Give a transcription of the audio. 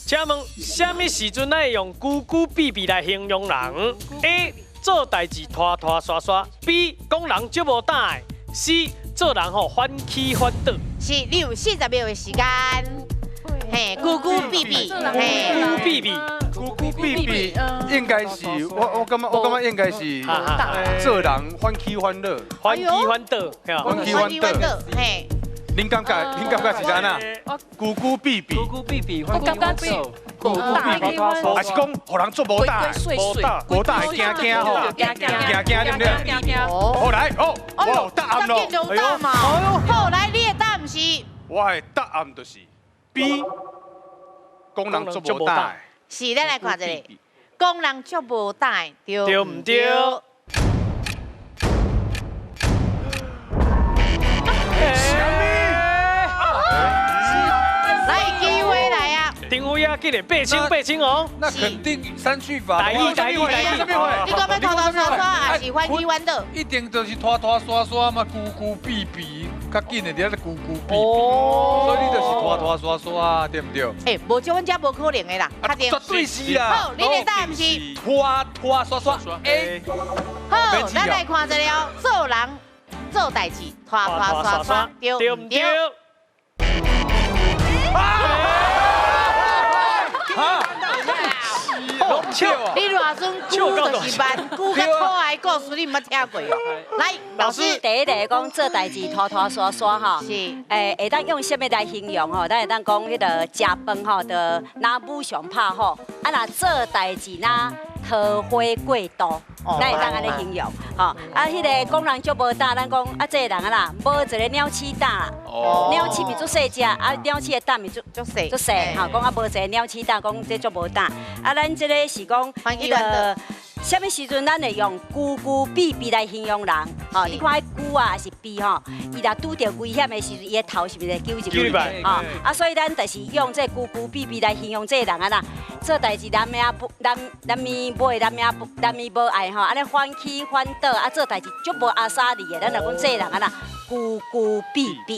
请问，什么时阵爱用久久闭闭来形容人 ？A. 做代志拖拖刷刷 ；B. 讲人足无胆的 ；C. 做人吼反起反倒。是，你有40秒的时间。嘿，咕咕闭闭，嘿，久久闭闭，咕咕闭闭，应该是我感觉应该是做人反起反落，反起反倒，反起反倒。嘿，您感觉是安那？咕咕闭闭，咕咕闭闭，我感觉是咕咕闭闭，还是讲互人做无胆，无胆会惊惊吼，惊对不对？好来，好，我有答案咯。有答案嘛？好，来，你的答案是？我的答案就是 B， 讲人做无胆。是，咱来看一下，讲人足无胆，对对唔对？来，机会来啊！定位啊，记得背清哦。那肯定删去法。台语。你讲要拖拖刷刷，还是反起反倒？一定就是拖拖刷刷嘛，咕咕闭闭，较紧的在咕咕闭闭。哦，所以你就是拖拖刷刷，对不对？哎，无像阮遮无可能的啦，确定。绝对是啦。好，你的答案是拖拖刷刷 A。好，咱来看一下，做人做代志，拖拖刷刷，对唔对？你偌阵久就是慢，久较可爱故事，你毋捌听过哦？来，老师，第一个讲做代志拖拖刷刷吼，是，会当用什么来形容吼？咱会当讲迄个食饭吼，就拿武上拍吼，啊若做代志呐桃花过度。咱会当安尼形容，吼啊，迄个讲人足无胆，咱讲啊，这个人啊啦，无一个鸟鼠胆啦，鸟鼠咪足细只，啊，鸟鼠的胆咪足细，吼，讲啊无一个鸟鼠胆，讲这足无胆，啊，咱这个是讲迄个。什么时阵咱会用咕咕闭闭来形容人？吼，你看迄咕啊还是闭吼，伊若拄着危险的时阵，伊的头是毋是会揪一摆？吼，啊，所以咱就是用这咕咕闭闭来形容这个人啊啦。做代志咱命不，咱咪买，咱咪无爱吼，安尼反起反倒，啊，做代志足无阿莎力的，咱就讲这个人啊啦，咕咕闭闭。